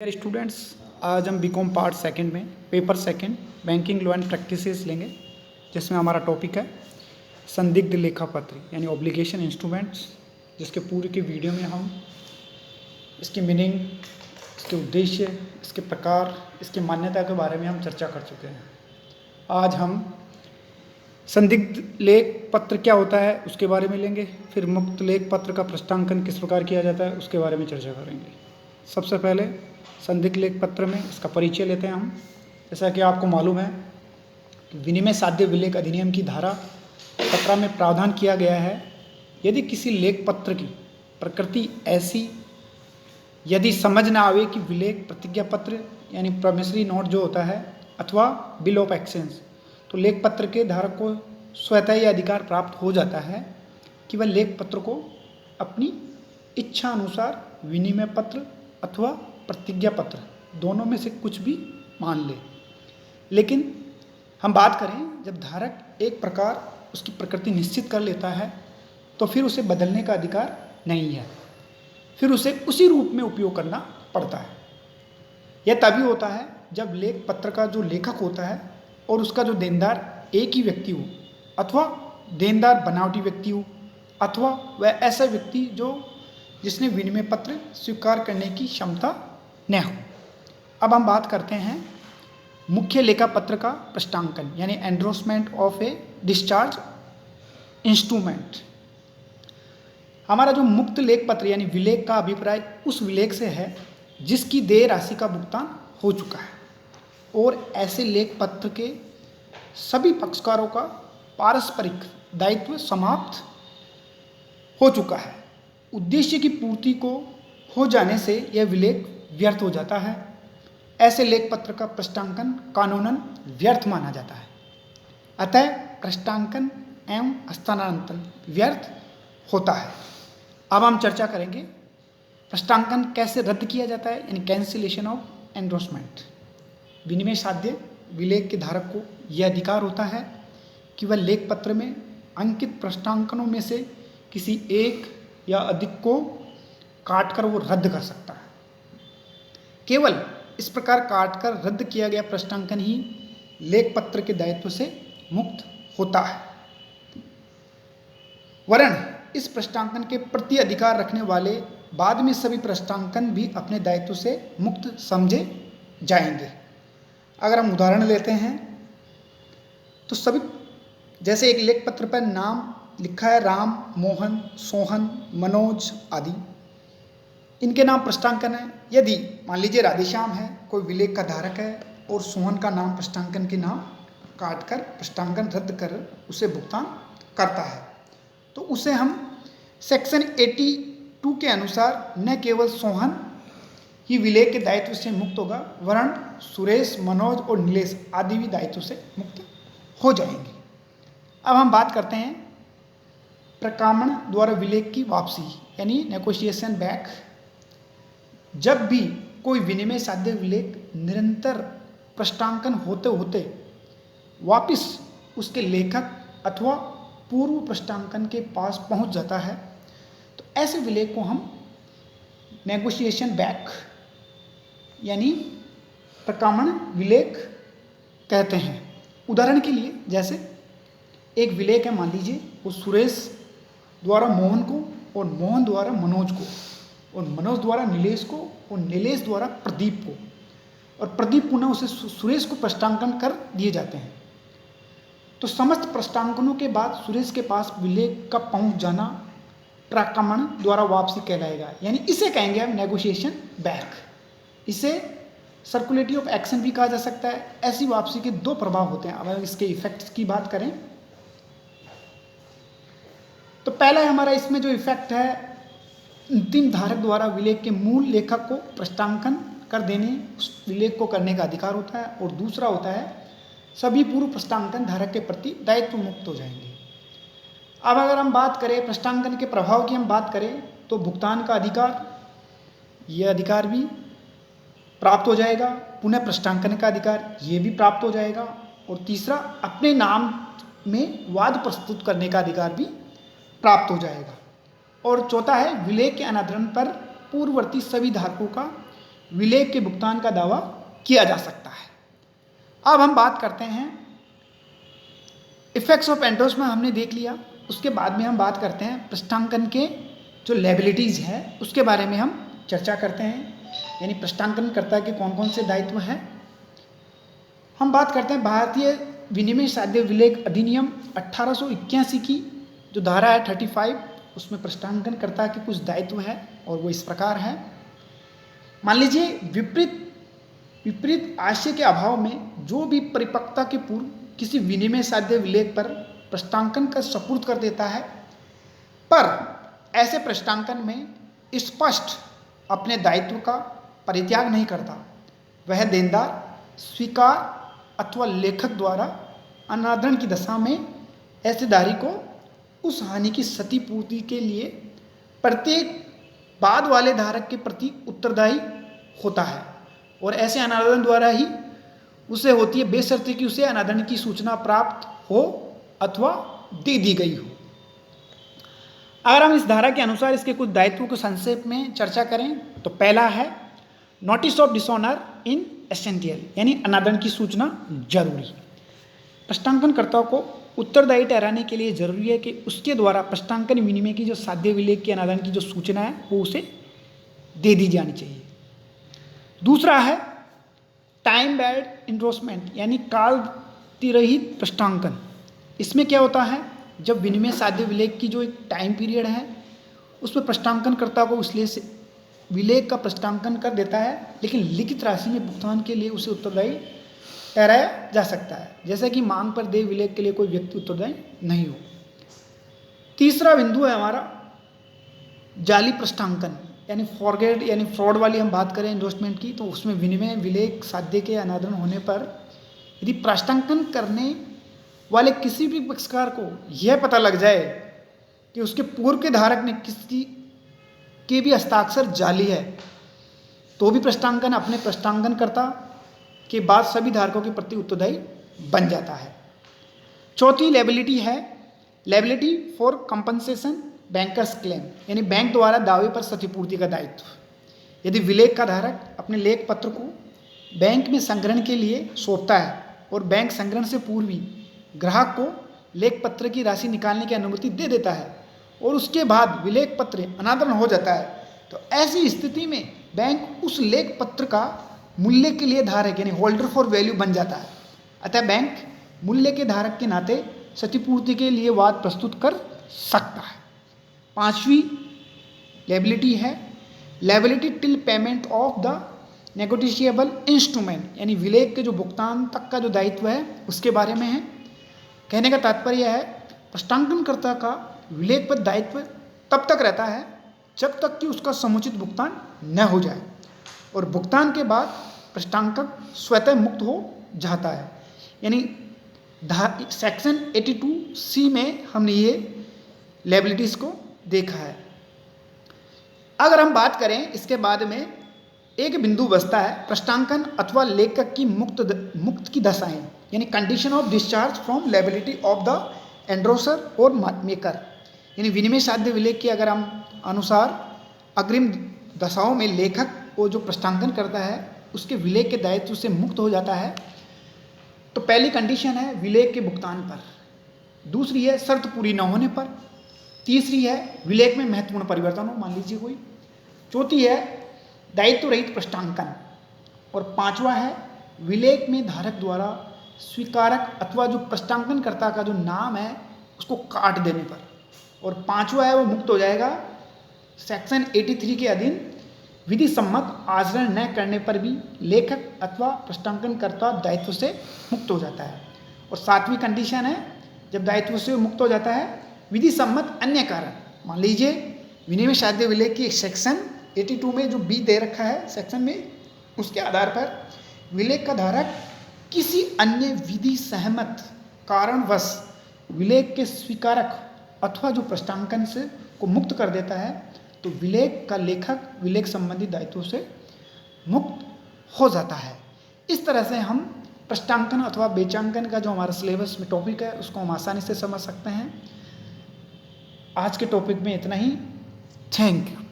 Dear students, आज हम BCom part second में paper second banking law and practices लेंगे, जिसमें हमारा टॉपिक है संदिग्ध लेखा पत्र यानी ऑब्लिगेशन इंस्ट्रूमेंट्स, जिसके पूरे के वीडियो में हम इसकी मीनिंग, इसके उद्देश्य, इसके प्रकार, इसकी मान्यता के बारे में हम चर्चा कर चुके हैं। आज हम संदिग्ध लेख पत्र क्या होता है उसके बारे में लेंगे, फिर मुक्त लेख पत्र का प्रश्नांकन किस प्रकार किया जाता है उसके बारे में चर्चा करेंगे। सबसे पहले संदिग्ध लेख पत्र में इसका परिचय लेते हैं हम। जैसा कि आपको मालूम है कि विनिमय साध्य विलेख अधिनियम की धारा 17 में प्रावधान किया गया है, यदि किसी लेख पत्र की प्रकृति ऐसी, यदि समझ ना आवे कि विलेख प्रतिज्ञा पत्र यानी प्रॉमिसरी नोट जो होता है अथवा बिल ऑफ एक्सचेंज, तो लेख पत्र के धारक को स्वतः यह अधिकार प्राप्त हो जाता है कि वह लेख पत्र को अपनी इच्छा अनुसार विनिमय पत्र अथवा प्रतिज्ञा पत्र दोनों में से कुछ भी मान ले। लेकिन हम बात करें, जब धारक एक प्रकार उसकी प्रकृति निश्चित कर लेता है तो फिर उसे बदलने का अधिकार नहीं है, फिर उसे उसी रूप में उपयोग करना पड़ता है। यह तभी होता है जब लेख पत्र का जो लेखक होता है और उसका जो देनदार एक ही व्यक्ति हो, अथवा देनदार बनावटी व्यक्ति हो, अथवा वह ऐसा व्यक्ति जिसने विनिमय पत्र स्वीकार करने की क्षमता न हो। अब हम बात करते हैं मुख्य लेखा पत्र का प्रश्नांकन यानी endorsement of A discharge instrument. हमारा जो मुक्त लेख पत्र यानी विलेख का अभिप्राय उस विलेख से है जिसकी देय राशि का भुगतान हो चुका है और ऐसे लेख पत्र के सभी पक्षकारों का पारस्परिक दायित्व समाप्त हो चुका है। उद्देश्य की पूर्ति को हो जाने से यह विलेख व्यर्थ हो जाता है। ऐसे लेख पत्र का प्रश्नांकन कानूनन व्यर्थ माना जाता है। अतः प्रश्नांकन एवं हस्तांतरण व्यर्थ होता है। अब हम चर्चा करेंगे प्रश्नांकन कैसे रद्द किया जाता है यानी कैंसिलेशन ऑफ एंडोर्समेंट। विनिमय साध्य विलेख के धारक को यह अधिकार होता है कि वह लेख पत्र में अंकित प्रश्नांकनों में से किसी एक या अधिक को काटकर वो रद्द कर सकता है। केवल इस प्रकार काटकर रद्द किया गया प्रश्नांकन ही लेख पत्र के दायित्व से मुक्त होता है, वरन इस प्रश्नांकन के प्रति अधिकार रखने वाले बाद में सभी प्रश्नांकन भी अपने दायित्व से मुक्त समझे जाएंगे। अगर हम उदाहरण लेते हैं तो सभी, जैसे एक लेख पत्र पर नाम लिखा है राम, मोहन, सोहन, मनोज आदि, इनके नाम प्रश्नांकन है। यदि मान लीजिए राधेश्याम है, कोई विलेख का धारक है और सोहन का नाम प्रश्नांकन के नाम काटकर प्रश्नांकन रद्द कर उसे भुगतान करता है, तो उसे हम सेक्शन 82 के अनुसार न केवल सोहन ही विलेख के दायित्व से मुक्त होगा, वरन सुरेश, मनोज और नीलेश आदि भी दायित्व से मुक्त हो जाएंगे। अब हम बात करते हैं प्रकामण द्वारा विलेख की वापसी यानी नेगोशिएशन बैक। जब भी कोई विनिमय साध्य विलेख निरंतर प्रश्नांकन होते होते वापस उसके लेखक अथवा पूर्व प्रश्नांकन के पास पहुंच जाता है, तो ऐसे विलेख को हम नेगोशिएशन बैक यानी प्रकामण विलेख कहते हैं। उदाहरण के लिए, जैसे एक विलेख है, मान लीजिए वो सुरेश द्वारा मोहन को और मोहन द्वारा मनोज को और मनोज द्वारा नीलेश को और नीलेश द्वारा प्रदीप को, और प्रदीप पुनः उसे सुरेश को प्रश्नांकन कर दिए जाते हैं। तो समस्त प्रश्नांकनों के बाद सुरेश के पास विलेख का पहुंच जाना प्रकामण द्वारा वापसी कहलाएगा, यानी इसे कहेंगे हम नेगोशिएशन बैक। इसे सर्कुलेटिव ऑफ एक्शन भी कहा जा सकता है। ऐसी वापसी के दो प्रभाव होते हैं। अगर इसके इफेक्ट्स की बात करें तो पहला हमारा इसमें जो इफेक्ट है, अंतिम धारक द्वारा विलेख के मूल लेखक को प्रश्नांकन कर देने, उस विलेख को करने का अधिकार होता है, और दूसरा होता है सभी पूर्व प्रश्नांकन धारक के प्रति दायित्व मुक्त हो जाएंगे। अब अगर हम बात करें प्रश्नांकन के प्रभाव की हम बात करें तो भुगतान का अधिकार, यह अधिकार भी प्राप्त हो जाएगा। पुनः प्रश्नांकन का अधिकार ये भी प्राप्त हो जाएगा। और तीसरा, अपने नाम में वाद प्रस्तुत करने का अधिकार भी प्राप्त हो जाएगा। और चौथा है विलेख के अनादरण पर पूर्ववर्ती सभी धारकों का विलेख के भुगतान का दावा किया जा सकता है। अब हम बात करते हैं इफेक्ट्स ऑफ एंडोर्समेंट, हमने देख लिया। उसके बाद में हम बात करते हैं पृष्ठांकन के जो लायबिलिटीज़ है उसके बारे में हम चर्चा करते हैं, यानी पृष्ठांकनकर्ता के कौन कौन से दायित्व हैं। हम बात करते हैं भारतीय विनिमय साध्य विलेख अधिनियम 1881 की जो धारा है 35, उसमें पृष्ठांकनकर्ता के कुछ दायित्व है और वो इस प्रकार है। मान लीजिए विपरीत आशय के अभाव में जो भी परिपक्वता के पूर्व किसी विनिमय साध्य विलेख पर पृष्ठांकन का सपुर्द कर देता है, पर ऐसे पृष्ठांकन में स्पष्ट अपने दायित्व का परित्याग नहीं करता, वह देनदार स्वीकार अथवा लेखक द्वारा अनादरण की दशा में ऐसे धारी को उस हानि की क्षतिपूर्ति के लिए प्रत्येक बाद वाले धारक के प्रति उत्तरदायी होता है, और ऐसे अनादरण द्वारा ही उसे होती है, बेशर्ते कि उसे अनादरण की सूचना प्राप्त हो अथवा दे दी गई हो। अगर हम इस धारा के अनुसार इसके कुछ दायित्वों को संक्षेप में चर्चा करें तो पहला है notice of dishonour in essential, यानी अनादरण की सूचना जरूरी। पृष्ठांकनकर्ता को उत्तरदायी ठहराने के लिए जरूरी है कि उसके द्वारा पृष्ठांकन विनिमय की जो साध्य विलेख की अनादरण की जो सूचना है वो उसे दे दी जानी चाहिए। दूसरा है टाइम बाउंड इंडोर्समेंट, यानी कालतिरहित पृष्ठांकन। इसमें क्या होता है, जब विनिमय साध्य विलेख की जो एक टाइम पीरियड है उसमें पृष्ठांकनकर्ता को इसलिए से विलेख का पृष्ठांकन कर देता है, लेकिन लिखित राशि में भुगतान के लिए उसे उत्तरदायी ठहराया जा सकता है, जैसे कि मांग पर देय विलेख के लिए कोई व्यक्ति उत्तरदायी नहीं हो। तीसरा बिंदु है हमारा जाली पृष्ठांकन, यानी फॉरगेट यानी फ्रॉड वाली हम बात करें इंडोर्समेंट की, तो उसमें विनिमय विलेख साध्य के अनादरण होने पर यदि पृष्ठांकन करने वाले किसी भी पक्षकार को यह पता लग जाए कि उसके पूर्व के धारक ने किसी के भी हस्ताक्षर जाली है, तो भी पृष्ठांकन अपने पृष्ठांकनकर्ता के बाद सभी धारकों के प्रति उत्तरदायी बन जाता है। चौथी लायबिलिटी है liability for compensation bankers claim, यानी बैंक द्वारा दावे पर क्षतिपूर्ति का दायित्व। यदि विलेख का धारक अपने लेख पत्र को बैंक में संग्रहण के लिए सौंपता है और बैंक संग्रहण से पूर्व ही ग्राहक को लेख पत्र की राशि निकालने की अनुमति दे देता है और उसके बाद विलेख पत्र अनादरण हो जाता है, तो ऐसी स्थिति में बैंक उस लेख पत्र का मूल्य के लिए धारक यानी होल्डर फॉर वैल्यू बन जाता है। अतः बैंक मूल्य के धारक के नाते क्षतिपूर्ति के लिए वाद प्रस्तुत कर सकता है। पांचवी लायबिलिटी है liability till payment of the negotiable instrument, यानी विलेख के जो भुगतान तक का जो दायित्व है उसके बारे में है। कहने का तात्पर्य है पृष्ठांकनकर्ता का विलेख पर दायित्व तब तक रहता है जब तक कि उसका समुचित भुगतान न हो जाए, और भुगतान के बाद पृष्ठांकक स्वतः मुक्त हो जाता है। यानी सेक्शन 82C में हमने ये लायबिलिटीज़ को देखा है। अगर हम बात करें इसके बाद में एक बिंदु बचता है पृष्ठांकन अथवा लेखक की मुक्त की दशाएं, यानी condition of discharge from liability of the endorser और मेकर, यानी विनिमय साध्य विलेख के अगर हम अनुसार अग्रिम दशाओं में लेखक को जो पृष्ठांकन करता है उसके विलेख के दायित्व से मुक्त हो जाता है। तो पहली कंडीशन है विलेख के भुगतान पर, दूसरी है शर्त पूरी न होने पर, तीसरी है विलेख में महत्वपूर्ण परिवर्तन हो, मान लीजिए कोई, चौथी है दायित्व रहित पृष्ठांकन, और पांचवा है विलेख में धारक द्वारा स्वीकारक अथवा जो पृष्ठांकनकर्ता का जो नाम है उसको काट देने पर, और पांचवा है वो मुक्त हो जाएगा सेक्शन 83 के अधीन विधि सम्मत आचरण न करने पर भी लेखक अथवा पृष्ठांकनकर्ता दायित्व से मुक्त हो जाता है। और सातवीं कंडीशन है जब दायित्व से मुक्त हो जाता है विधि सम्मत अन्य कारण, मान लीजिए विनिमय साध्य विलेख की सेक्शन 82 में जो बी दे रखा है सेक्शन में, उसके आधार पर विलेख का धारक किसी अन्य विधि सहमत कारणवश विलेख के स्वीकारक अथवा जो पृष्ठांकन से को मुक्त कर देता है, तो विलेख का लेखक विलेख संबंधी दायित्वों से मुक्त हो जाता है। इस तरह से हम पृष्ठांकन अथवा बेचांकन का जो हमारा सिलेबस में टॉपिक है उसको हम आसानी से समझ सकते हैं। आज के टॉपिक में इतना ही। Thank you.